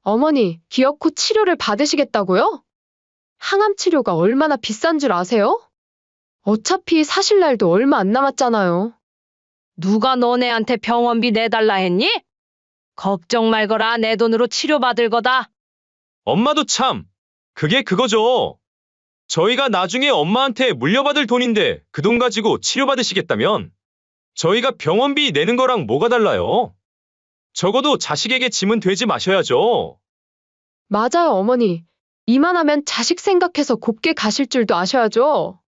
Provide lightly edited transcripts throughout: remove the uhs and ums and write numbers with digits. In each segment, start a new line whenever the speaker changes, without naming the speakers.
어머니, 기어코 치료를 받으시겠다고요? 항암 치료가 얼마나 비싼 줄 아세요? 어차피 사실 날도 얼마 안 남았잖아요.
누가 너네한테 병원비 내달라 했니? 걱정 말거라. 내 돈으로 치료받을 거다.
엄마도 참, 그게 그거죠. 저희가 나중에 엄마한테 물려받을 돈인데 그 돈 가지고 치료받으시겠다면 저희가 병원비 내는 거랑 뭐가 달라요? 적어도 자식에게 짐은 되지 마셔야죠.
맞아요, 어머니. 이만하면 자식 생각해서 곱게 가실 줄도 아셔야죠.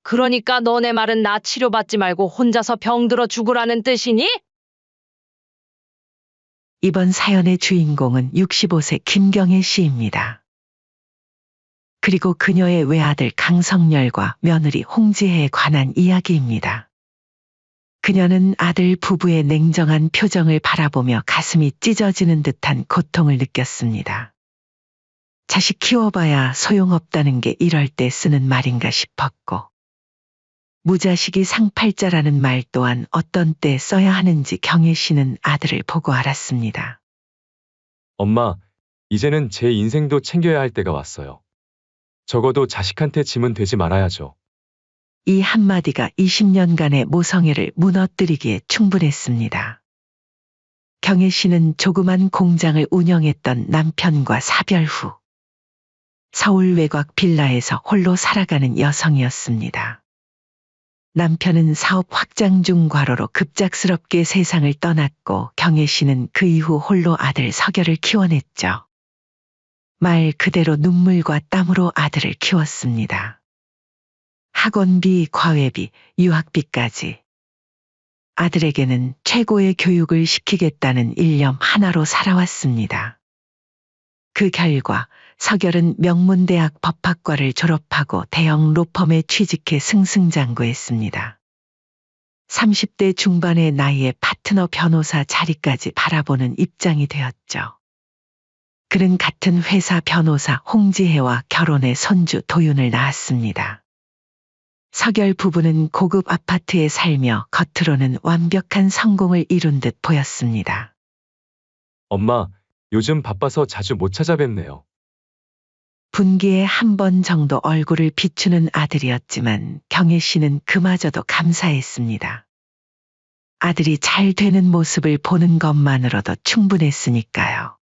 그러니까 너네 말은 나 치료받지 말고 혼자서 병들어 죽으라는 뜻이니?
이번 사연의 주인공은 65세 김경애 씨입니다. 그리고 그녀의 외아들 강성열과 며느리 홍지혜에 관한 이야기입니다. 그녀는 아들 부부의 냉정한 표정을 바라보며 가슴이 찢어지는 듯한 고통을 느꼈습니다. 자식 키워봐야 소용없다는 게 이럴 때 쓰는 말인가 싶었고, 무자식이 상팔자라는 말 또한 어떤 때 써야 하는지 경혜 씨는 아들을 보고 알았습니다.
엄마, 이제는 제 인생도 챙겨야 할 때가 왔어요. 적어도 자식한테 짐은 되지 말아야죠.
이 한마디가 20년간의 모성애를 무너뜨리기에 충분했습니다. 경혜 씨는 조그만 공장을 운영했던 남편과 사별 후 서울 외곽 빌라에서 홀로 살아가는 여성이었습니다. 남편은 사업 확장 중 과로로 급작스럽게 세상을 떠났고 경혜 씨는 그 이후 홀로 아들 석열을 키워냈죠. 말 그대로 눈물과 땀으로 아들을 키웠습니다. 학원비, 과외비, 유학비까지. 아들에게는 최고의 교육을 시키겠다는 일념 하나로 살아왔습니다. 그 결과 석열은 명문대학 법학과를 졸업하고 대형 로펌에 취직해 승승장구했습니다. 30대 중반의 나이에 파트너 변호사 자리까지 바라보는 입장이 되었죠. 그는 같은 회사 변호사 홍지혜와 결혼해 손주 도윤을 낳았습니다. 석열 부부는 고급 아파트에 살며 겉으로는 완벽한 성공을 이룬 듯 보였습니다.
엄마, 요즘 바빠서 자주 못 찾아뵙네요.
분기에 한 번 정도 얼굴을 비추는 아들이었지만 경혜 씨는 그마저도 감사했습니다. 아들이 잘 되는 모습을 보는 것만으로도 충분했으니까요.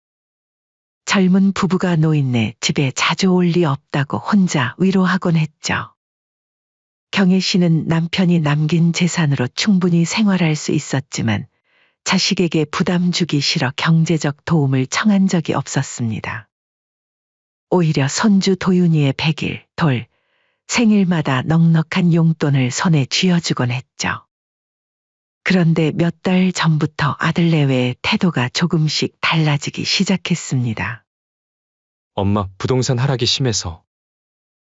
젊은 부부가 노인네 집에 자주 올 리 없다고 혼자 위로하곤 했죠. 경혜 씨는 남편이 남긴 재산으로 충분히 생활할 수 있었지만 자식에게 부담 주기 싫어 경제적 도움을 청한 적이 없었습니다. 오히려 손주 도윤이의 100일, 돌, 생일마다 넉넉한 용돈을 손에 쥐어주곤 했죠. 그런데 몇 달 전부터 아들 내외의 태도가 조금씩 달라지기 시작했습니다.
엄마, 부동산 하락이 심해서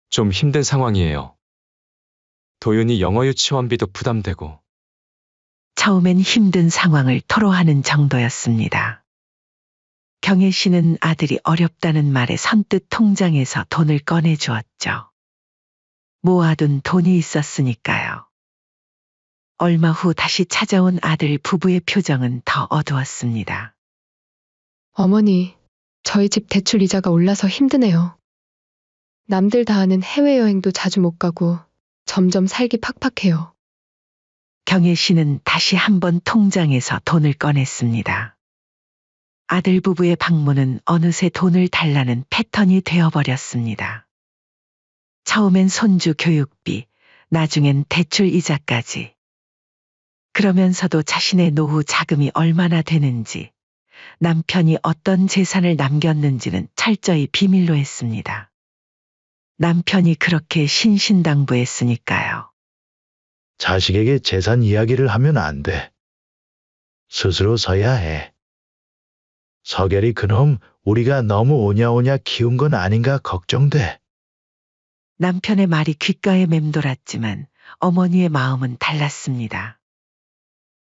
좀 힘든 상황이에요. 도윤이 영어 유치원비도 부담되고.
처음엔 힘든 상황을 토로하는 정도였습니다. 경혜 씨는 아들이 어렵다는 말에 선뜻 통장에서 돈을 꺼내주었죠. 모아둔 돈이 있었으니까요. 얼마 후 다시 찾아온 아들 부부의 표정은 더 어두웠습니다.
어머니, 저희 집 대출 이자가 올라서 힘드네요. 남들 다 아는 해외여행도 자주 못 가고 점점 살기 팍팍해요.
경혜 씨는 다시 한번 통장에서 돈을 꺼냈습니다. 아들 부부의 방문은 어느새 돈을 달라는 패턴이 되어버렸습니다. 처음엔 손주 교육비, 나중엔 대출 이자까지. 그러면서도 자신의 노후 자금이 얼마나 되는지, 남편이 어떤 재산을 남겼는지는 철저히 비밀로 했습니다. 남편이 그렇게 신신당부했으니까요.
자식에게 재산 이야기를 하면 안 돼. 스스로 서야 해. 석열이 그놈 우리가 너무 오냐오냐 키운 건 아닌가 걱정돼.
남편의 말이 귓가에 맴돌았지만 어머니의 마음은 달랐습니다.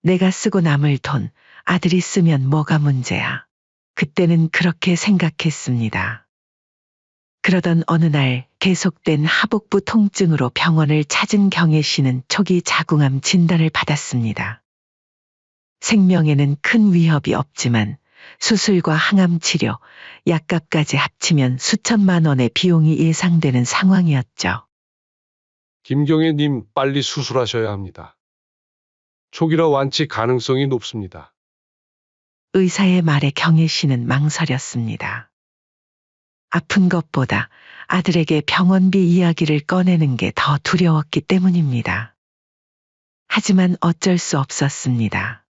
내가 쓰고 남을 돈 아들이 쓰면 뭐가 문제야. 그때는 그렇게 생각했습니다. 그러던 어느 날 계속된 하복부 통증으로 병원을 찾은 경혜 씨는 초기 자궁암 진단을 받았습니다. 생명에는 큰 위협이 없지만 수술과 항암 치료, 약값까지 합치면 수천만 원의 비용이 예상되는 상황이었죠.
김경애님 빨리 수술하셔야 합니다. 초기라 완치 가능성이 높습니다.
의사의 말에 경혜 씨는 망설였습니다. 아픈 것보다 아들에게 병원비 이야기를 꺼내는 게 더 두려웠기 때문입니다. 하지만 어쩔 수 없었습니다.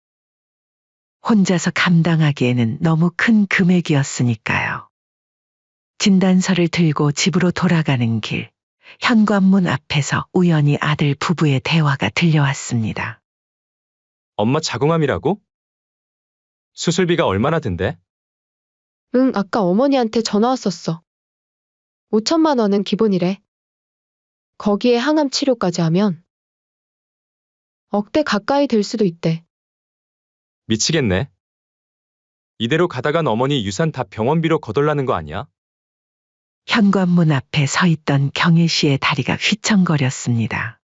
혼자서 감당하기에는 너무 큰 금액이었으니까요. 진단서를 들고 집으로 돌아가는 길, 현관문 앞에서 우연히 아들 부부의 대화가 들려왔습니다.
엄마 자궁암이라고? 수술비가 얼마나 든대?
응, 아까 어머니한테 전화 왔었어. 5천만 원은 기본이래. 거기에 항암 치료까지 하면 억대 가까이 들 수도 있대.
미치겠네. 이대로 가다간 어머니 유산 다 병원비로 거덜나는 거 아니야?
현관문 앞에 서 있던 경혜 씨의 다리가 휘청거렸습니다.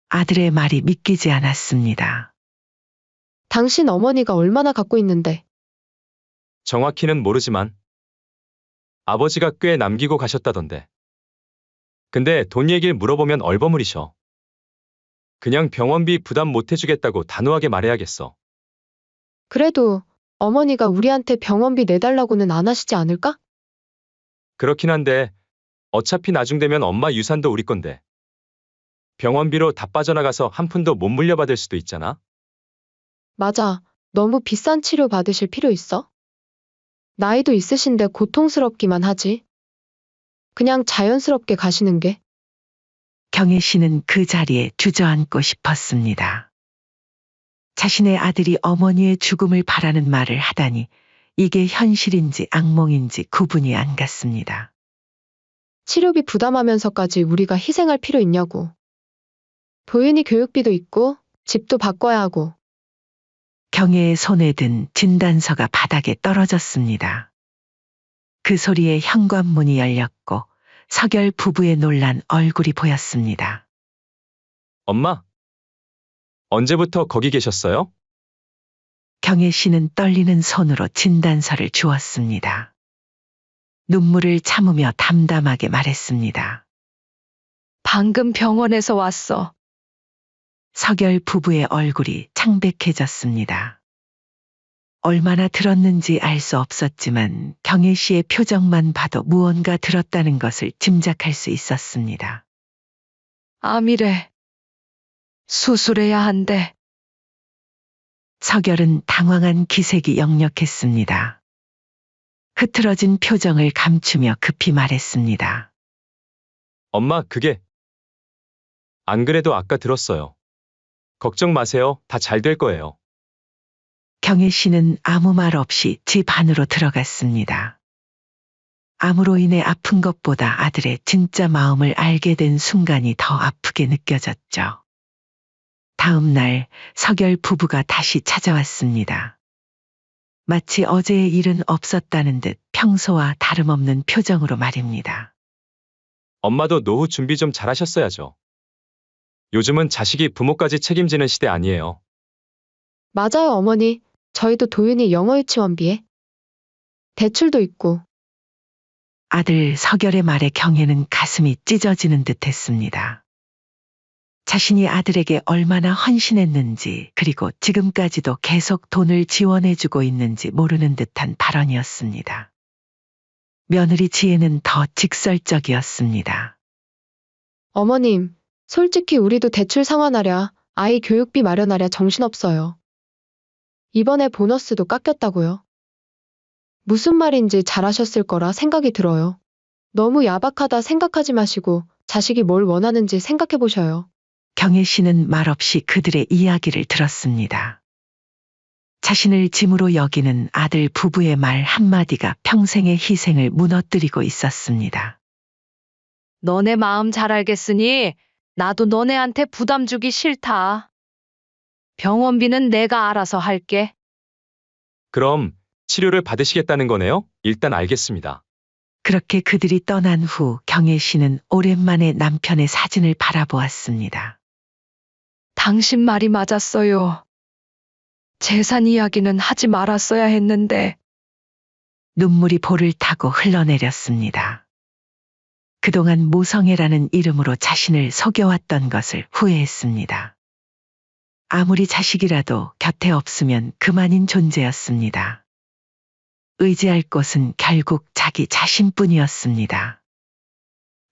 아들의 말이 믿기지 않았습니다.
당신 어머니가 얼마나 갖고 있는데.
정확히는 모르지만 아버지가 꽤 남기고 가셨다던데. 근데 돈 얘기를 물어보면 얼버무리셔. 그냥 병원비 부담 못 해주겠다고 단호하게 말해야겠어.
그래도 어머니가 우리한테 병원비 내달라고는 안 하시지 않을까?
그렇긴 한데 어차피 나중 되면 엄마 유산도 우리 건데. 병원비로 다 빠져나가서 한 푼도 못 물려받을 수도 있잖아.
맞아. 너무 비싼 치료 받으실 필요 있어? 나이도 있으신데 고통스럽기만 하지. 그냥 자연스럽게 가시는 게.
경혜 씨는 그 자리에 주저앉고 싶었습니다. 자신의 아들이 어머니의 죽음을 바라는 말을 하다니 이게 현실인지 악몽인지 구분이 안 갔습니다.
치료비 부담하면서까지 우리가 희생할 필요 있냐고. 도윤이 교육비도 있고 집도 바꿔야 하고.
경혜의 손에 든 진단서가 바닥에 떨어졌습니다. 그 소리에 현관문이 열렸고 서결 부부의 놀란 얼굴이 보였습니다.
엄마, 언제부터 거기 계셨어요?
경혜 씨는 떨리는 손으로 진단서를 주었습니다. 눈물을 참으며 담담하게 말했습니다.
방금 병원에서 왔어.
서결 부부의 얼굴이 창백해졌습니다. 얼마나 들었는지 알 수 없었지만 경혜 씨의 표정만 봐도 무언가 들었다는 것을 짐작할 수 있었습니다.
암이래. 수술해야 한대.
서결은 당황한 기색이 역력했습니다. 흐트러진 표정을 감추며 급히 말했습니다.
엄마, 그게. 안 그래도 아까 들었어요. 걱정 마세요. 다 잘 될 거예요.
경혜 씨는 아무 말 없이 집 안으로 들어갔습니다. 암으로 인해 아픈 것보다 아들의 진짜 마음을 알게 된 순간이 더 아프게 느껴졌죠. 다음 날 서결 부부가 다시 찾아왔습니다. 마치 어제의 일은 없었다는 듯 평소와 다름없는 표정으로 말입니다.
엄마도 노후 준비 좀 잘하셨어야죠. 요즘은 자식이 부모까지 책임지는 시대 아니에요.
맞아요, 어머니. 저희도 도윤이 영어 유치원비에 대출도 있고.
아들 서결의 말에 경혜는 가슴이 찢어지는 듯 했습니다. 자신이 아들에게 얼마나 헌신했는지 그리고 지금까지도 계속 돈을 지원해주고 있는지 모르는 듯한 발언이었습니다. 며느리 지혜는 더 직설적이었습니다.
어머님, 솔직히 우리도 대출 상환하랴, 아이 교육비 마련하랴 정신없어요. 이번에 보너스도 깎였다고요. 무슨 말인지 잘하셨을 거라 생각이 들어요. 너무 야박하다 생각하지 마시고 자식이 뭘 원하는지 생각해 보셔요.
경혜 씨는 말없이 그들의 이야기를 들었습니다. 자신을 짐으로 여기는 아들 부부의 말 한마디가 평생의 희생을 무너뜨리고 있었습니다.
너네 마음 잘 알겠으니 나도 너네한테 부담 주기 싫다. 병원비는 내가 알아서 할게.
그럼 치료를 받으시겠다는 거네요? 일단 알겠습니다.
그렇게 그들이 떠난 후 경혜 씨는 오랜만에 남편의 사진을 바라보았습니다.
당신 말이 맞았어요. 재산 이야기는 하지 말았어야 했는데.
눈물이 볼을 타고 흘러내렸습니다. 그동안 모성애라는 이름으로 자신을 속여왔던 것을 후회했습니다. 아무리 자식이라도 곁에 없으면 그만인 존재였습니다. 의지할 곳은 결국 자기 자신뿐이었습니다.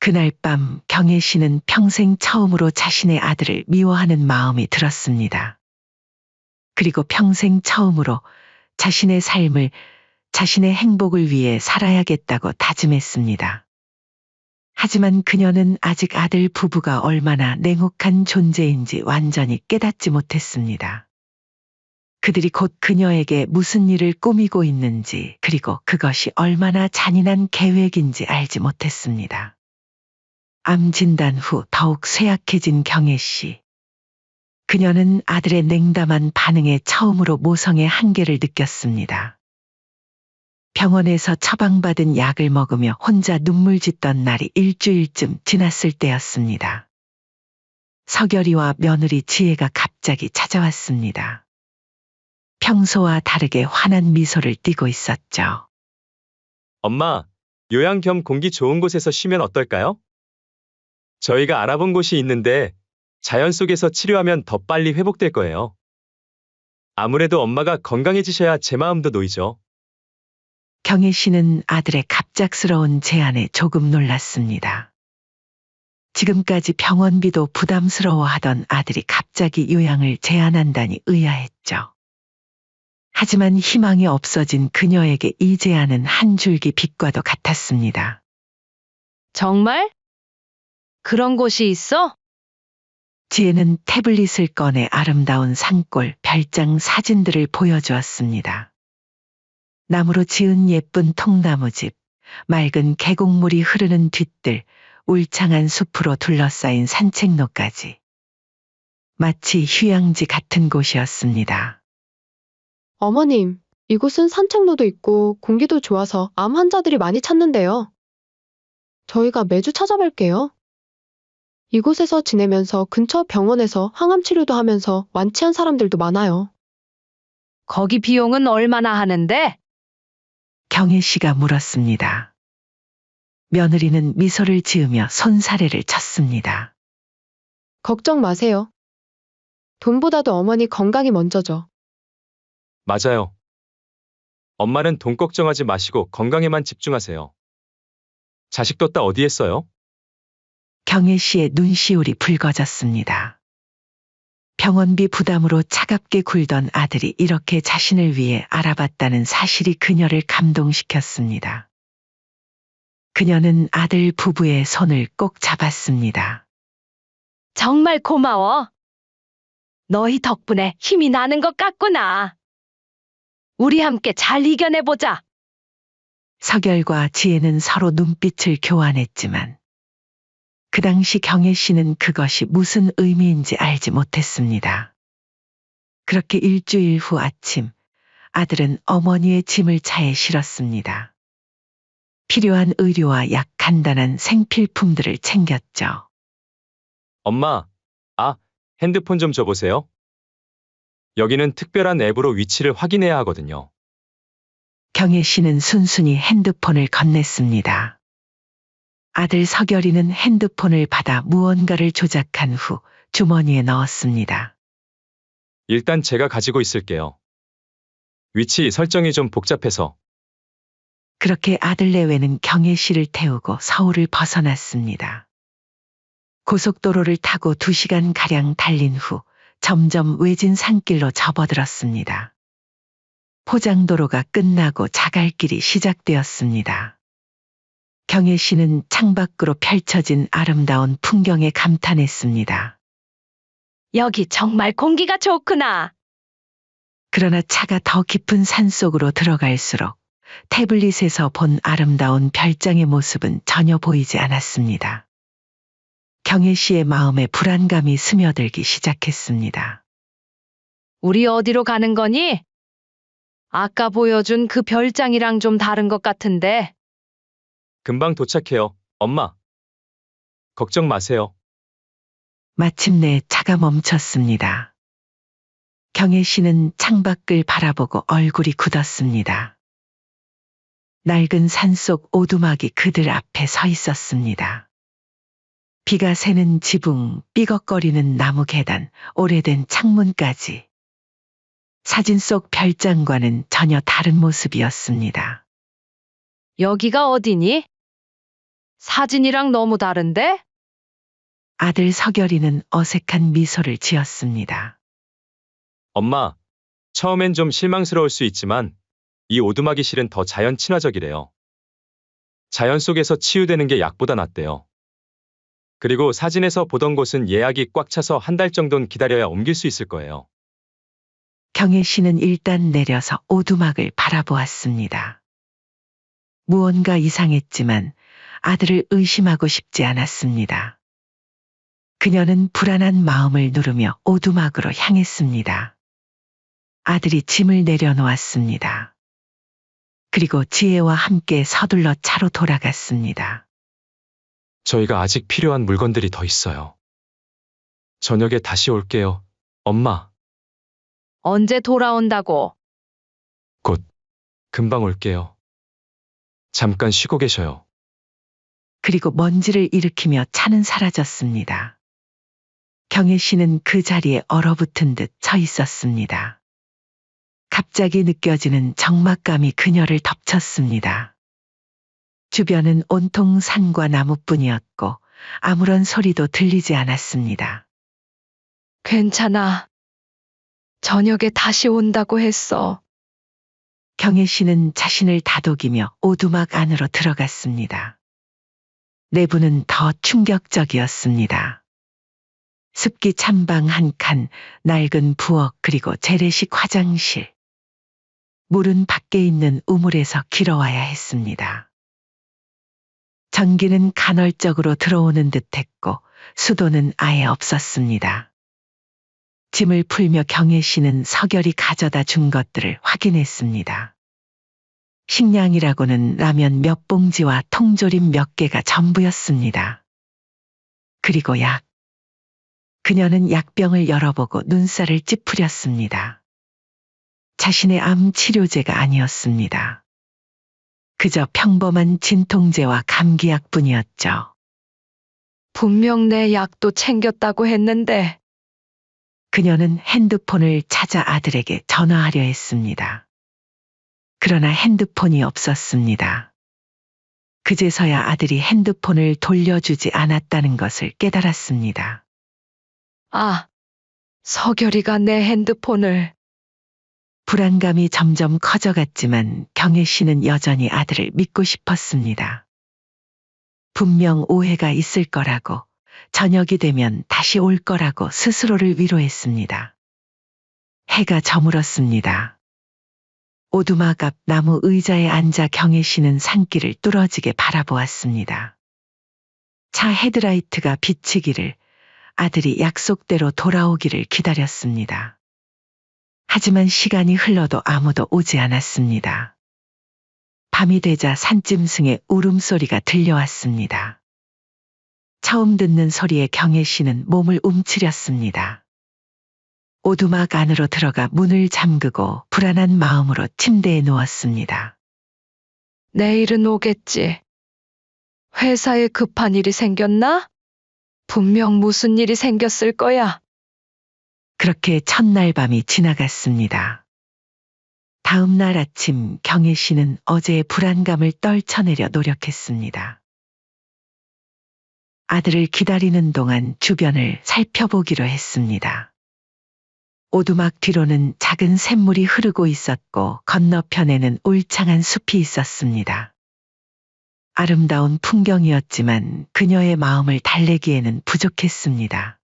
그날 밤 경혜 씨는 평생 처음으로 자신의 아들을 미워하는 마음이 들었습니다. 그리고 평생 처음으로 자신의 삶을, 자신의 행복을 위해 살아야겠다고 다짐했습니다. 하지만 그녀는 아직 아들 부부가 얼마나 냉혹한 존재인지 완전히 깨닫지 못했습니다. 그들이 곧 그녀에게 무슨 일을 꾸미고 있는지, 그리고 그것이 얼마나 잔인한 계획인지 알지 못했습니다. 암 진단 후 더욱 쇠약해진 경혜 씨. 그녀는 아들의 냉담한 반응에 처음으로 모성의 한계를 느꼈습니다. 병원에서 처방받은 약을 먹으며 혼자 눈물 짓던 날이 일주일쯤 지났을 때였습니다. 서결이와 며느리 지혜가 갑자기 찾아왔습니다. 평소와 다르게 환한 미소를 띠고 있었죠.
엄마, 요양 겸 공기 좋은 곳에서 쉬면 어떨까요? 저희가 알아본 곳이 있는데 자연 속에서 치료하면 더 빨리 회복될 거예요. 아무래도 엄마가 건강해지셔야 제 마음도 놓이죠.
경혜 씨는 아들의 갑작스러운 제안에 조금 놀랐습니다. 지금까지 병원비도 부담스러워하던 아들이 갑자기 요양을 제안한다니 의아했죠. 하지만 희망이 없어진 그녀에게 이 제안은 한 줄기 빛과도 같았습니다.
정말? 그런 곳이 있어?
지혜는 태블릿을 꺼내 아름다운 산골, 별장 사진들을 보여주었습니다. 나무로 지은 예쁜 통나무집, 맑은 계곡물이 흐르는 뒷뜰, 울창한 숲으로 둘러싸인 산책로까지. 마치 휴양지 같은 곳이었습니다.
어머님, 이곳은 산책로도 있고 공기도 좋아서 암 환자들이 많이 찾는데요. 저희가 매주 찾아뵐게요. 이곳에서 지내면서 근처 병원에서 항암 치료도 하면서 완치한 사람들도 많아요.
거기 비용은 얼마나 하는데?
경혜 씨가 물었습니다. 며느리는 미소를 지으며 손사래를 쳤습니다.
걱정 마세요. 돈보다도 어머니 건강이 먼저죠.
맞아요. 엄마는 돈 걱정하지 마시고 건강에만 집중하세요. 자식 뒀다 어디 했어요?
경혜 씨의 눈시울이 붉어졌습니다. 병원비 부담으로 차갑게 굴던 아들이 이렇게 자신을 위해 알아봤다는 사실이 그녀를 감동시켰습니다. 그녀는 아들 부부의 손을 꼭 잡았습니다.
정말 고마워. 너희 덕분에 힘이 나는 것 같구나. 우리 함께 잘 이겨내보자.
서결과 지혜는 서로 눈빛을 교환했지만 그 당시 경혜 씨는 그것이 무슨 의미인지 알지 못했습니다. 그렇게 일주일 후 아침, 아들은 어머니의 짐을 차에 실었습니다. 필요한 의료와 약, 간단한 생필품들을 챙겼죠.
엄마, 핸드폰 좀 줘보세요. 여기는 특별한 앱으로 위치를 확인해야 하거든요.
경혜 씨는 순순히 핸드폰을 건넸습니다. 아들 서결이는 핸드폰을 받아 무언가를 조작한 후 주머니에 넣었습니다.
일단 제가 가지고 있을게요. 위치 설정이 좀 복잡해서.
그렇게 아들 내외는 경혜 씨를 태우고 서울을 벗어났습니다. 고속도로를 타고 2시간가량 달린 후 점점 외진 산길로 접어들었습니다. 포장도로가 끝나고 자갈길이 시작되었습니다. 경혜 씨는 창밖으로 펼쳐진 아름다운 풍경에 감탄했습니다.
여기 정말 공기가 좋구나.
그러나 차가 더 깊은 산속으로 들어갈수록 태블릿에서 본 아름다운 별장의 모습은 전혀 보이지 않았습니다. 경혜 씨의 마음에 불안감이 스며들기 시작했습니다.
우리 어디로 가는 거니? 아까 보여준 그 별장이랑 좀 다른 것 같은데.
금방 도착해요, 엄마. 걱정 마세요.
마침내 차가 멈췄습니다. 경혜 씨는 창밖을 바라보고 얼굴이 굳었습니다. 낡은 산속 오두막이 그들 앞에 서 있었습니다. 비가 새는 지붕, 삐걱거리는 나무 계단, 오래된 창문까지. 사진 속 별장과는 전혀 다른 모습이었습니다.
여기가 어디니? 사진이랑 너무 다른데?
아들 서결이는 어색한 미소를 지었습니다.
엄마, 처음엔 좀 실망스러울 수 있지만 이 오두막이 실은 더 자연 친화적이래요. 자연 속에서 치유되는 게 약보다 낫대요. 그리고 사진에서 보던 곳은 예약이 꽉 차서 한 달 정도는 기다려야 옮길 수 있을 거예요.
경혜 씨는 일단 내려서 오두막을 바라보았습니다. 무언가 이상했지만 아들을 의심하고 싶지 않았습니다. 그녀는 불안한 마음을 누르며 오두막으로 향했습니다. 아들이 짐을 내려놓았습니다. 그리고 지혜와 함께 서둘러 차로 돌아갔습니다.
저희가 아직 필요한 물건들이 더 있어요. 저녁에 다시 올게요, 엄마.
언제 돌아온다고?
금방 올게요. 잠깐 쉬고 계셔요.
그리고 먼지를 일으키며 차는 사라졌습니다. 경혜 씨는 그 자리에 얼어붙은 듯 서 있었습니다. 갑자기 느껴지는 적막감이 그녀를 덮쳤습니다. 주변은 온통 산과 나무뿐이었고 아무런 소리도 들리지 않았습니다.
괜찮아. 저녁에 다시 온다고 했어.
경혜 씨는 자신을 다독이며 오두막 안으로 들어갔습니다. 내부는 더 충격적이었습니다. 습기 찬방 한 칸, 낡은 부엌 그리고 재래식 화장실. 물은 밖에 있는 우물에서 길어와야 했습니다. 전기는 간헐적으로 들어오는 듯했고 수도는 아예 없었습니다. 짐을 풀며 경혜 씨는 서결이 가져다 준 것들을 확인했습니다. 식량이라고는 라면 몇 봉지와 통조림 몇 개가 전부였습니다. 그리고 약. 그녀는 약병을 열어보고 눈살을 찌푸렸습니다. 자신의 암 치료제가 아니었습니다. 그저 평범한 진통제와 감기약뿐이었죠.
분명 내 약도 챙겼다고 했는데.
그녀는 핸드폰을 찾아 아들에게 전화하려 했습니다. 그러나 핸드폰이 없었습니다. 그제서야 아들이 핸드폰을 돌려주지 않았다는 것을 깨달았습니다.
아, 서결이가 내 핸드폰을.
불안감이 점점 커져갔지만 경혜 씨는 여전히 아들을 믿고 싶었습니다. 분명 오해가 있을 거라고, 저녁이 되면 다시 올 거라고 스스로를 위로했습니다. 해가 저물었습니다. 오두막 앞 나무 의자에 앉아 경혜 씨는 산길을 뚫어지게 바라보았습니다. 차 헤드라이트가 비치기를, 아들이 약속대로 돌아오기를 기다렸습니다. 하지만 시간이 흘러도 아무도 오지 않았습니다. 밤이 되자 산짐승의 울음소리가 들려왔습니다. 처음 듣는 소리에 경혜 씨는 몸을 움츠렸습니다. 오두막 안으로 들어가 문을 잠그고 불안한 마음으로 침대에 누웠습니다.
내일은 오겠지. 회사에 급한 일이 생겼나? 분명 무슨 일이 생겼을 거야.
그렇게 첫날 밤이 지나갔습니다. 다음 날 아침 경혜 씨는 어제의 불안감을 떨쳐내려 노력했습니다. 아들을 기다리는 동안 주변을 살펴보기로 했습니다. 오두막 뒤로는 작은 샘물이 흐르고 있었고 건너편에는 울창한 숲이 있었습니다. 아름다운 풍경이었지만 그녀의 마음을 달래기에는 부족했습니다.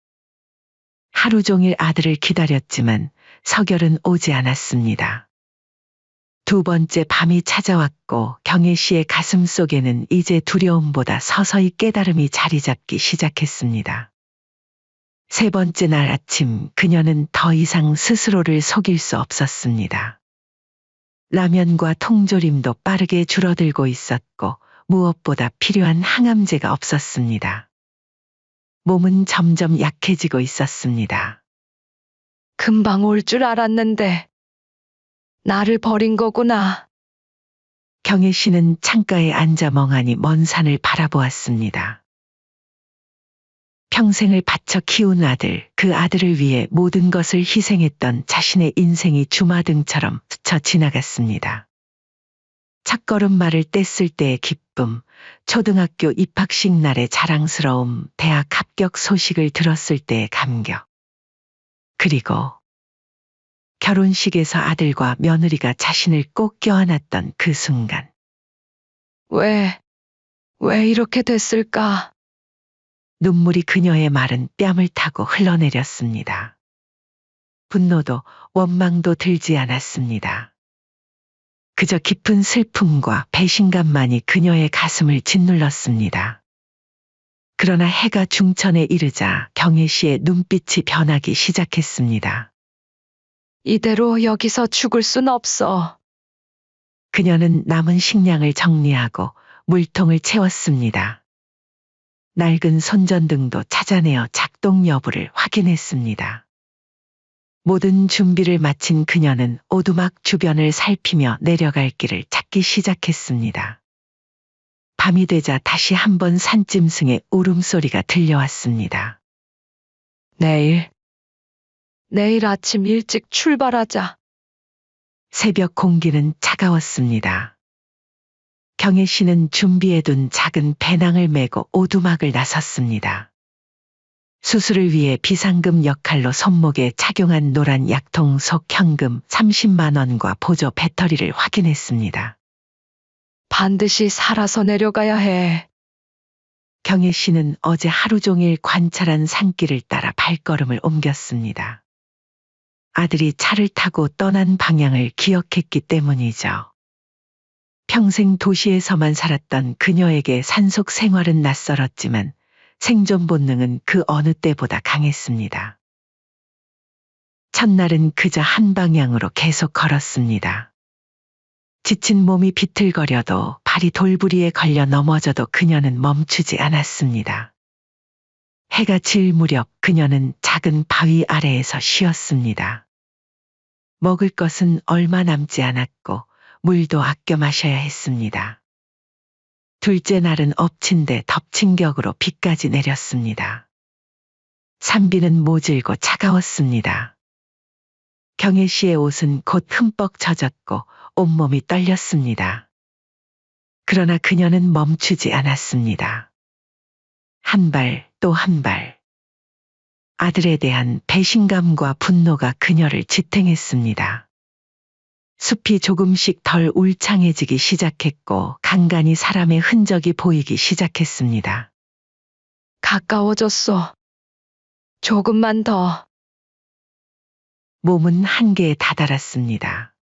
하루 종일 아들을 기다렸지만 서결은 오지 않았습니다. 두 번째 밤이 찾아왔고 경혜 씨의 가슴 속에는 이제 두려움보다 서서히 깨달음이 자리 잡기 시작했습니다. 세 번째 날 아침 그녀는 더 이상 스스로를 속일 수 없었습니다. 라면과 통조림도 빠르게 줄어들고 있었고 무엇보다 필요한 항암제가 없었습니다. 몸은 점점 약해지고 있었습니다.
금방 올 줄 알았는데 나를 버린 거구나.
경혜 씨는 창가에 앉아 멍하니 먼 산을 바라보았습니다. 평생을 바쳐 키운 아들, 그 아들을 위해 모든 것을 희생했던 자신의 인생이 주마등처럼 스쳐 지나갔습니다. 첫걸음말을 뗐을 때의 기쁨, 초등학교 입학식 날의 자랑스러움, 대학 합격 소식을 들었을 때의 감격. 그리고 결혼식에서 아들과 며느리가 자신을 꼭 껴안았던 그 순간.
왜 이렇게 됐을까?
눈물이 그녀의 마른 뺨을 타고 흘러내렸습니다. 분노도 원망도 들지 않았습니다. 그저 깊은 슬픔과 배신감만이 그녀의 가슴을 짓눌렀습니다. 그러나 해가 중천에 이르자 경혜 씨의 눈빛이 변하기 시작했습니다.
이대로 여기서 죽을 순 없어.
그녀는 남은 식량을 정리하고 물통을 채웠습니다. 낡은 손전등도 찾아내어 작동 여부를 확인했습니다. 모든 준비를 마친 그녀는 오두막 주변을 살피며 내려갈 길을 찾기 시작했습니다. 밤이 되자 다시 한번 산짐승의 울음소리가 들려왔습니다.
내일 아침 일찍 출발하자.
새벽 공기는 차가웠습니다. 경혜 씨는 준비해둔 작은 배낭을 메고 오두막을 나섰습니다. 수술을 위해 비상금 역할로 손목에 착용한 노란 약통 속 현금 30만 원과 보조 배터리를 확인했습니다.
반드시 살아서 내려가야 해.
경혜 씨는 어제 하루 종일 관찰한 산길을 따라 발걸음을 옮겼습니다. 아들이 차를 타고 떠난 방향을 기억했기 때문이죠. 평생 도시에서만 살았던 그녀에게 산속 생활은 낯설었지만 생존 본능은 그 어느 때보다 강했습니다. 첫날은 그저 한 방향으로 계속 걸었습니다. 지친 몸이 비틀거려도 발이 돌부리에 걸려 넘어져도 그녀는 멈추지 않았습니다. 해가 질 무렵 그녀는 작은 바위 아래에서 쉬었습니다. 먹을 것은 얼마 남지 않았고 물도 아껴 마셔야 했습니다. 둘째 날은 엎친 데 덮친 격으로 비까지 내렸습니다. 산비는 모질고 차가웠습니다. 경혜 씨의 옷은 곧 흠뻑 젖었고 온몸이 떨렸습니다. 그러나 그녀는 멈추지 않았습니다. 한 발 또 한 발. 아들에 대한 배신감과 분노가 그녀를 지탱했습니다. 숲이 조금씩 덜 울창해지기 시작했고 간간히 사람의 흔적이 보이기 시작했습니다.
가까워졌어. 조금만 더.
몸은 한계에 다다랐습니다.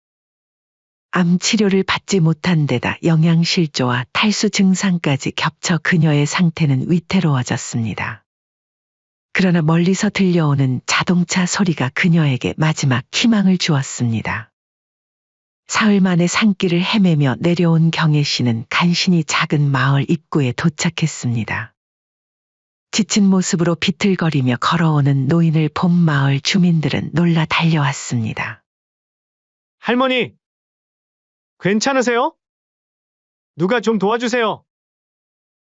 암 치료를 받지 못한 데다 영양실조와 탈수 증상까지 겹쳐 그녀의 상태는 위태로워졌습니다. 그러나 멀리서 들려오는 자동차 소리가 그녀에게 마지막 희망을 주었습니다. 사흘 만에 산길을 헤매며 내려온 경혜 씨는 간신히 작은 마을 입구에 도착했습니다. 지친 모습으로 비틀거리며 걸어오는 노인을 본 마을 주민들은 놀라 달려왔습니다.
할머니, 괜찮으세요? 누가 좀 도와주세요.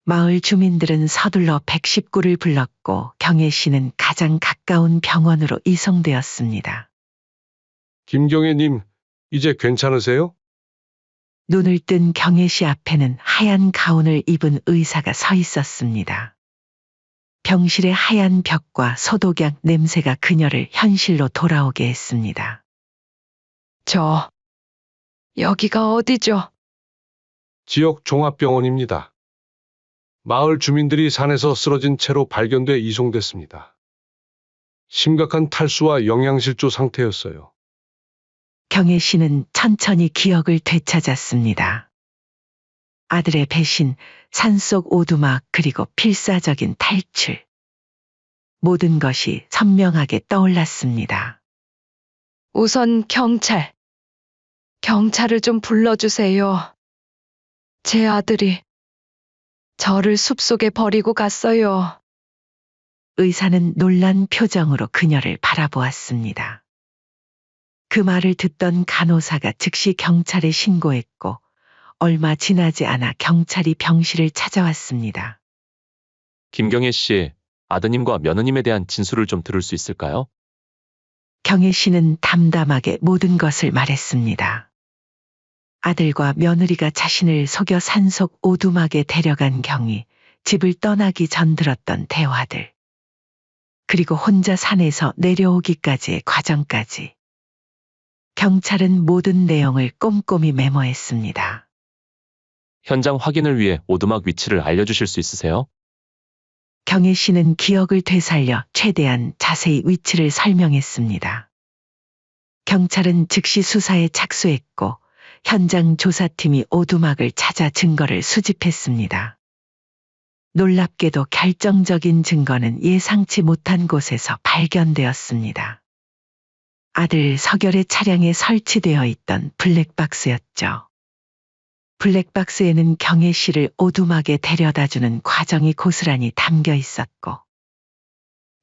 마을 주민들은 서둘러 119를 불렀고 경혜 씨는 가장 가까운 병원으로 이송되었습니다.
김경애님, 이제 괜찮으세요?
눈을 뜬 경혜 씨 앞에는 하얀 가운을 입은 의사가 서 있었습니다. 병실의 하얀 벽과 소독약 냄새가 그녀를 현실로 돌아오게 했습니다.
여기가 어디죠?
지역 종합병원입니다. 마을 주민들이 산에서 쓰러진 채로 발견돼 이송됐습니다. 심각한 탈수와 영양실조 상태였어요.
경혜 씨는 천천히 기억을 되찾았습니다. 아들의 배신, 산속 오두막 그리고 필사적인 탈출. 모든 것이 선명하게 떠올랐습니다.
우선 경찰을 좀 불러주세요. 제 아들이 저를 숲속에 버리고 갔어요.
의사는 놀란 표정으로 그녀를 바라보았습니다. 그 말을 듣던 간호사가 즉시 경찰에 신고했고 얼마 지나지 않아 경찰이 병실을 찾아왔습니다.
김경애 씨, 아드님과 며느님에 대한 진술을 좀 들을 수 있을까요?
경혜 씨는 담담하게 모든 것을 말했습니다. 아들과 며느리가 자신을 속여 산속 오두막에 데려간 경위, 집을 떠나기 전 들었던 대화들, 그리고 혼자 산에서 내려오기까지의 과정까지. 경찰은 모든 내용을 꼼꼼히 메모했습니다.
현장 확인을 위해 오두막 위치를 알려주실 수 있으세요?
경혜 씨는 기억을 되살려 최대한 자세히 위치를 설명했습니다. 경찰은 즉시 수사에 착수했고 현장 조사팀이 오두막을 찾아 증거를 수집했습니다. 놀랍게도 결정적인 증거는 예상치 못한 곳에서 발견되었습니다. 아들 서결의 차량에 설치되어 있던 블랙박스였죠. 블랙박스에는 경혜 씨를 오두막에 데려다주는 과정이 고스란히 담겨 있었고,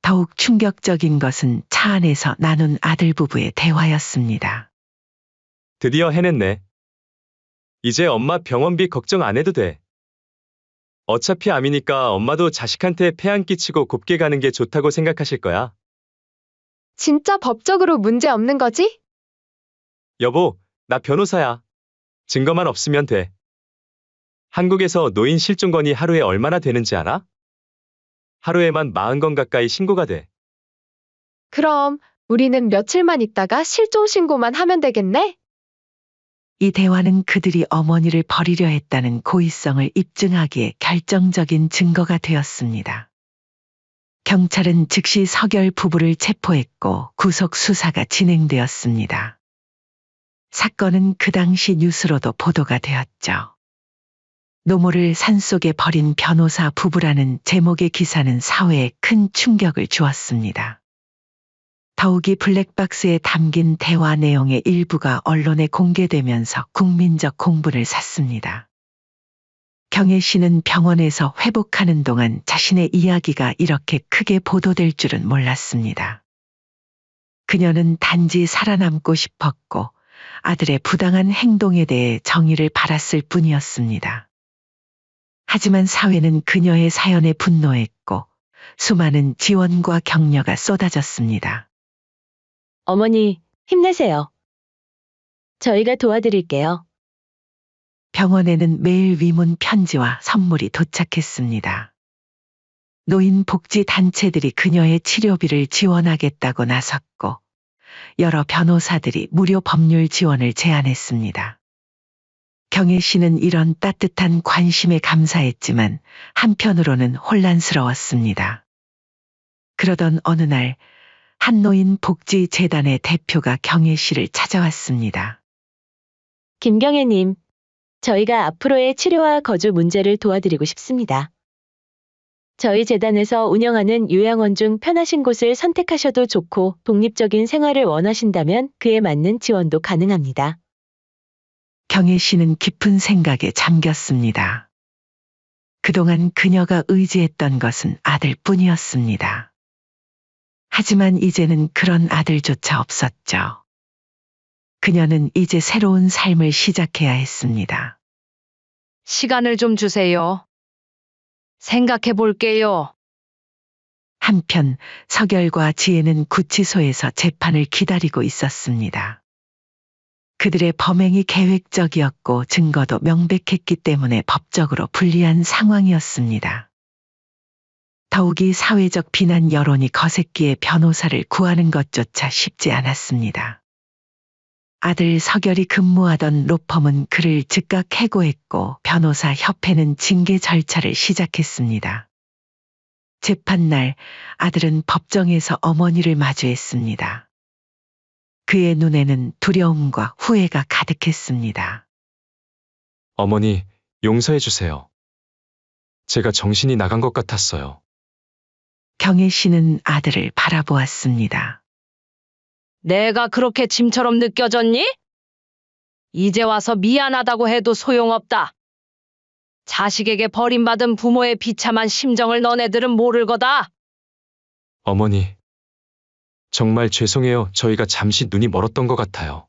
더욱 충격적인 것은 차 안에서 나눈 아들 부부의 대화였습니다.
드디어 해냈네. 이제 엄마 병원비 걱정 안 해도 돼. 어차피 암이니까 엄마도 자식한테 폐 안 끼치고 곱게 가는 게 좋다고 생각하실 거야.
진짜 법적으로 문제 없는 거지?
여보, 나 변호사야. 증거만 없으면 돼. 한국에서 노인 실종건이 하루에 얼마나 되는지 알아? 하루에만 40건 가까이 신고가 돼.
그럼 우리는 며칠만 있다가 실종 신고만 하면 되겠네?
이 대화는 그들이 어머니를 버리려 했다는 고의성을 입증하기에 결정적인 증거가 되었습니다. 경찰은 즉시 서결 부부를 체포했고 구속 수사가 진행되었습니다. 사건은 그 당시 뉴스로도 보도가 되었죠. 노모를 산속에 버린 변호사 부부라는 제목의 기사는 사회에 큰 충격을 주었습니다. 더욱이 블랙박스에 담긴 대화 내용의 일부가 언론에 공개되면서 국민적 공분을 샀습니다. 경혜 씨는 병원에서 회복하는 동안 자신의 이야기가 이렇게 크게 보도될 줄은 몰랐습니다. 그녀는 단지 살아남고 싶었고 아들의 부당한 행동에 대해 정의를 바랐을 뿐이었습니다. 하지만 사회는 그녀의 사연에 분노했고 수많은 지원과 격려가 쏟아졌습니다.
어머니, 힘내세요. 저희가 도와드릴게요.
병원에는 매일 위문 편지와 선물이 도착했습니다. 노인 복지 단체들이 그녀의 치료비를 지원하겠다고 나섰고 여러 변호사들이 무료 법률 지원을 제안했습니다. 경혜 씨는 이런 따뜻한 관심에 감사했지만 한편으로는 혼란스러웠습니다. 그러던 어느 날 한노인 복지재단의 대표가 경혜 씨를 찾아왔습니다.
김경애님, 저희가 앞으로의 치료와 거주 문제를 도와드리고 싶습니다. 저희 재단에서 운영하는 요양원 중 편하신 곳을 선택하셔도 좋고 독립적인 생활을 원하신다면 그에 맞는 지원도 가능합니다.
경혜 씨는 깊은 생각에 잠겼습니다. 그동안 그녀가 의지했던 것은 아들뿐이었습니다. 하지만 이제는 그런 아들조차 없었죠. 그녀는 이제 새로운 삶을 시작해야 했습니다.
시간을 좀 주세요. 생각해 볼게요.
한편 서결과 지혜는 구치소에서 재판을 기다리고 있었습니다. 그들의 범행이 계획적이었고 증거도 명백했기 때문에 법적으로 불리한 상황이었습니다. 더욱이 사회적 비난 여론이 거셌기에 변호사를 구하는 것조차 쉽지 않았습니다. 아들 서결이 근무하던 로펌은 그를 즉각 해고했고 변호사 협회는 징계 절차를 시작했습니다. 재판날 아들은 법정에서 어머니를 마주했습니다. 그의 눈에는 두려움과 후회가 가득했습니다.
어머니, 용서해 주세요. 제가 정신이 나간 것 같았어요.
경혜 씨는 아들을 바라보았습니다.
내가 그렇게 짐처럼 느껴졌니? 이제 와서 미안하다고 해도 소용없다. 자식에게 버림받은 부모의 비참한 심정을 너네들은 모를 거다.
어머니, 정말 죄송해요. 저희가 잠시 눈이 멀었던 것 같아요.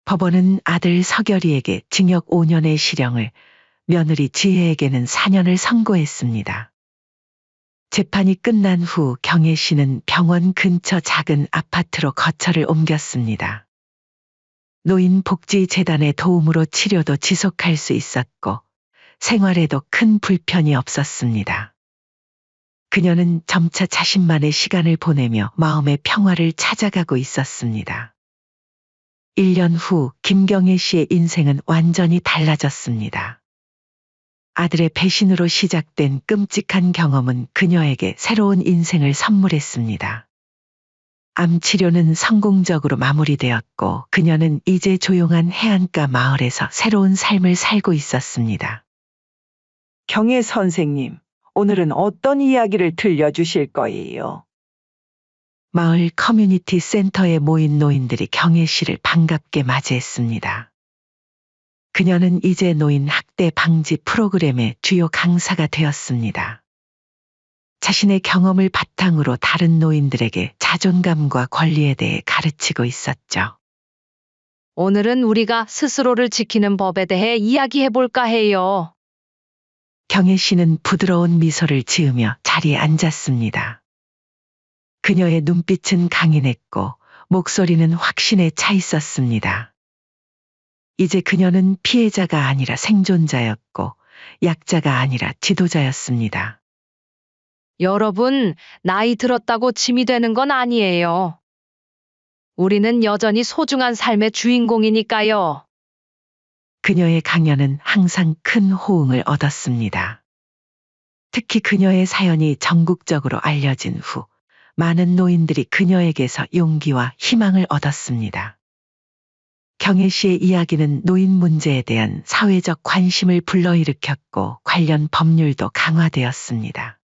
법원은 아들 서결이에게 징역 5년의 실형을, 며느리 지혜에게는 4년을 선고했습니다. 재판이 끝난 후 경혜 씨는 병원 근처 작은 아파트로 거처를 옮겼습니다. 노인복지재단의 도움으로 치료도 지속할 수 있었고 생활에도 큰 불편이 없었습니다. 그녀는 점차 자신만의 시간을 보내며 마음의 평화를 찾아가고 있었습니다. 1년 후 김경혜 씨의 인생은 완전히 달라졌습니다. 아들의 배신으로 시작된 끔찍한 경험은 그녀에게 새로운 인생을 선물했습니다. 암 치료는 성공적으로 마무리되었고 그녀는 이제 조용한 해안가 마을에서 새로운 삶을 살고 있었습니다.
경혜 선생님, 오늘은 어떤 이야기를 들려주실 거예요?
마을 커뮤니티 센터에 모인 노인들이 경혜 씨를 반갑게 맞이했습니다. 그녀는 이제 노인 학대 방지 프로그램의 주요 강사가 되었습니다. 자신의 경험을 바탕으로 다른 노인들에게 자존감과 권리에 대해 가르치고 있었죠.
오늘은 우리가 스스로를 지키는 법에 대해 이야기해 볼까 해요.
경혜 씨는 부드러운 미소를 지으며 자리에 앉았습니다. 그녀의 눈빛은 강인했고 목소리는 확신에 차 있었습니다. 이제 그녀는 피해자가 아니라 생존자였고 약자가 아니라 지도자였습니다.
여러분, 나이 들었다고 짐이 되는 건 아니에요. 우리는 여전히 소중한 삶의 주인공이니까요.
그녀의 강연은 항상 큰 호응을 얻었습니다. 특히 그녀의 사연이 전국적으로 알려진 후 많은 노인들이 그녀에게서 용기와 희망을 얻었습니다. 경혜 씨의 이야기는 노인 문제에 대한 사회적 관심을 불러일으켰고 관련 법률도 강화되었습니다.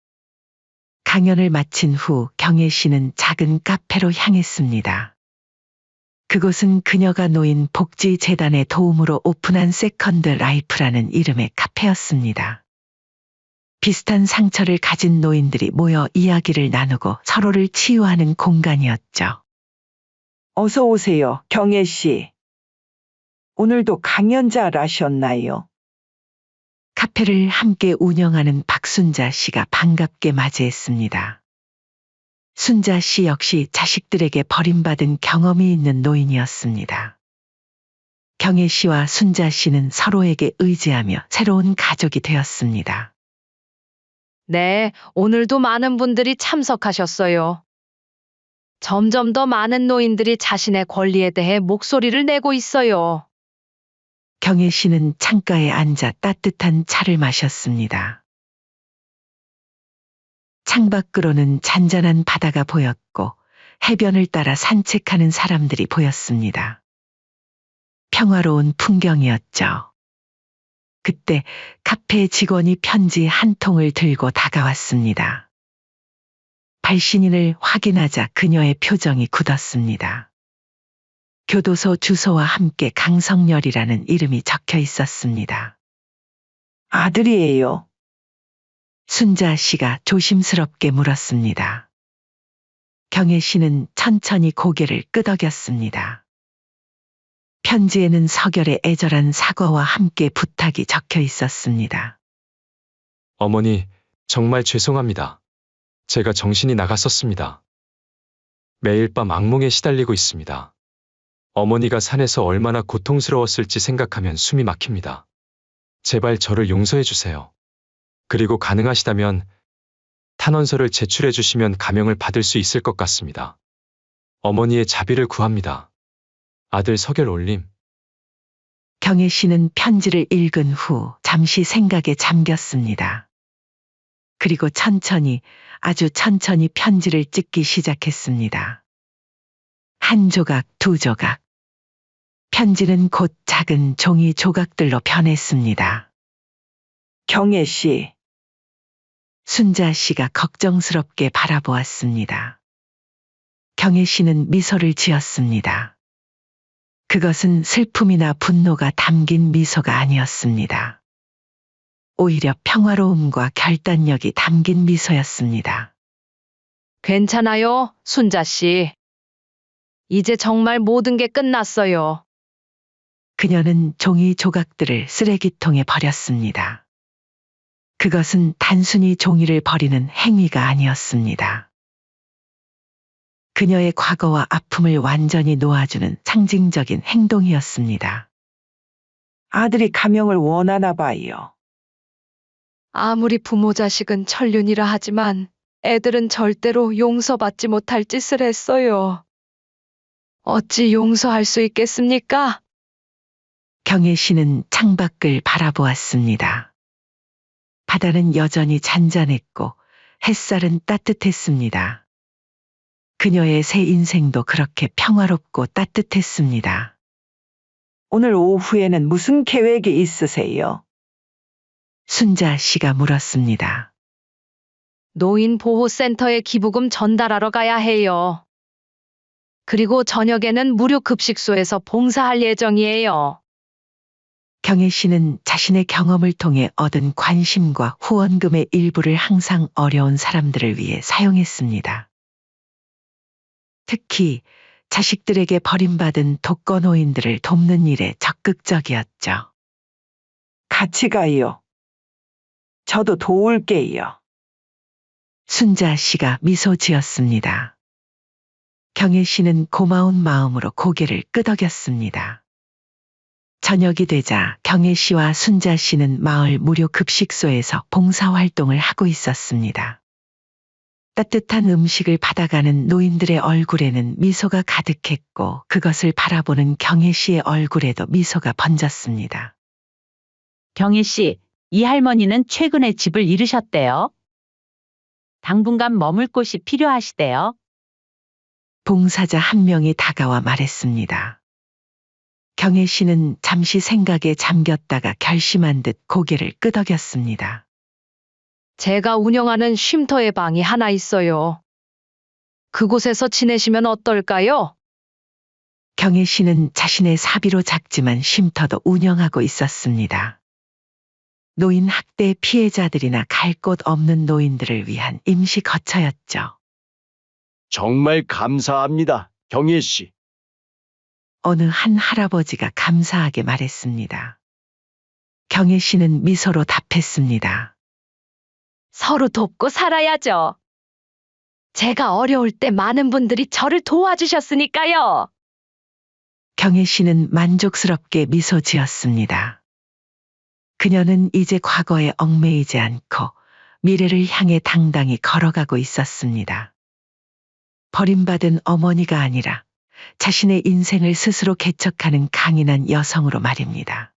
강연을 마친 후 경혜 씨는 작은 카페로 향했습니다. 그곳은 그녀가 노인 복지재단의 도움으로 오픈한 세컨드 라이프라는 이름의 카페였습니다. 비슷한 상처를 가진 노인들이 모여 이야기를 나누고 서로를 치유하는 공간이었죠.
어서 오세요, 경혜 씨. 오늘도 강연자라셨나요?
카페를 함께 운영하는 박순자 씨가 반갑게 맞이했습니다. 순자 씨 역시 자식들에게 버림받은 경험이 있는 노인이었습니다. 경혜 씨와 순자 씨는 서로에게 의지하며 새로운 가족이 되었습니다.
네, 오늘도 많은 분들이 참석하셨어요. 점점 더 많은 노인들이 자신의 권리에 대해 목소리를 내고 있어요.
경혜 씨는 창가에 앉아 따뜻한 차를 마셨습니다. 창밖으로는 잔잔한 바다가 보였고 해변을 따라 산책하는 사람들이 보였습니다. 평화로운 풍경이었죠. 그때 카페 직원이 편지 한 통을 들고 다가왔습니다. 발신인을 확인하자 그녀의 표정이 굳었습니다. 교도소 주소와 함께 강성열이라는 이름이 적혀 있었습니다.
아들이에요.
순자 씨가 조심스럽게 물었습니다. 경혜 씨는 천천히 고개를 끄덕였습니다. 편지에는 서결의 애절한 사과와 함께 부탁이 적혀 있었습니다.
어머니, 정말 죄송합니다. 제가 정신이 나갔었습니다. 매일 밤 악몽에 시달리고 있습니다. 어머니가 산에서 얼마나 고통스러웠을지 생각하면 숨이 막힙니다. 제발 저를 용서해 주세요. 그리고 가능하시다면 탄원서를 제출해 주시면 감형을 받을 수 있을 것 같습니다. 어머니의 자비를 구합니다. 아들 서결 올림.
경혜 씨는 편지를 읽은 후 잠시 생각에 잠겼습니다. 그리고 천천히, 아주 천천히 편지를 찍기 시작했습니다. 한 조각, 두 조각. 편지는 곧 작은 종이 조각들로 변했습니다.
경혜 씨,
순자 씨가 걱정스럽게 바라보았습니다. 경혜 씨는 미소를 지었습니다. 그것은 슬픔이나 분노가 담긴 미소가 아니었습니다. 오히려 평화로움과 결단력이 담긴 미소였습니다.
괜찮아요, 순자 씨. 이제 정말 모든 게 끝났어요.
그녀는 종이 조각들을 쓰레기통에 버렸습니다. 그것은 단순히 종이를 버리는 행위가 아니었습니다. 그녀의 과거와 아픔을 완전히 놓아주는 상징적인 행동이었습니다.
아들이 가명을 원하나 봐요.
아무리 부모 자식은 천륜이라 하지만 애들은 절대로 용서받지 못할 짓을 했어요. 어찌 용서할 수 있겠습니까?
경혜 씨는 창밖을 바라보았습니다. 바다는 여전히 잔잔했고 햇살은 따뜻했습니다. 그녀의 새 인생도 그렇게 평화롭고 따뜻했습니다.
오늘 오후에는 무슨 계획이 있으세요?
순자 씨가 물었습니다.
노인보호센터에 기부금 전달하러 가야 해요. 그리고 저녁에는 무료 급식소에서 봉사할 예정이에요.
경혜 씨는 자신의 경험을 통해 얻은 관심과 후원금의 일부를 항상 어려운 사람들을 위해 사용했습니다. 특히 자식들에게 버림받은 독거노인들을 돕는 일에 적극적이었죠.
같이 가요. 저도 도울게요.
순자 씨가 미소 지었습니다. 경혜 씨는 고마운 마음으로 고개를 끄덕였습니다. 저녁이 되자 경혜 씨와 순자 씨는 마을 무료 급식소에서 봉사활동을 하고 있었습니다. 따뜻한 음식을 받아가는 노인들의 얼굴에는 미소가 가득했고 그것을 바라보는 경혜 씨의 얼굴에도 미소가 번졌습니다.
경혜 씨, 이 할머니는 최근에 집을 잃으셨대요. 당분간 머물 곳이 필요하시대요.
봉사자 한 명이 다가와 말했습니다. 경혜 씨는 잠시 생각에 잠겼다가 결심한 듯 고개를 끄덕였습니다.
제가 운영하는 쉼터의 방이 하나 있어요. 그곳에서 지내시면 어떨까요?
경혜 씨는 자신의 사비로 작지만 쉼터도 운영하고 있었습니다. 노인 학대 피해자들이나 갈 곳 없는 노인들을 위한 임시 거처였죠.
정말 감사합니다, 경혜 씨.
어느 한 할아버지가 감사하게 말했습니다. 경혜 씨는 미소로 답했습니다.
서로 돕고 살아야죠. 제가 어려울 때 많은 분들이 저를 도와주셨으니까요.
경혜 씨는 만족스럽게 미소 지었습니다. 그녀는 이제 과거에 얽매이지 않고 미래를 향해 당당히 걸어가고 있었습니다. 버림받은 어머니가 아니라 자신의 인생을 스스로 개척하는 강인한 여성으로 말입니다.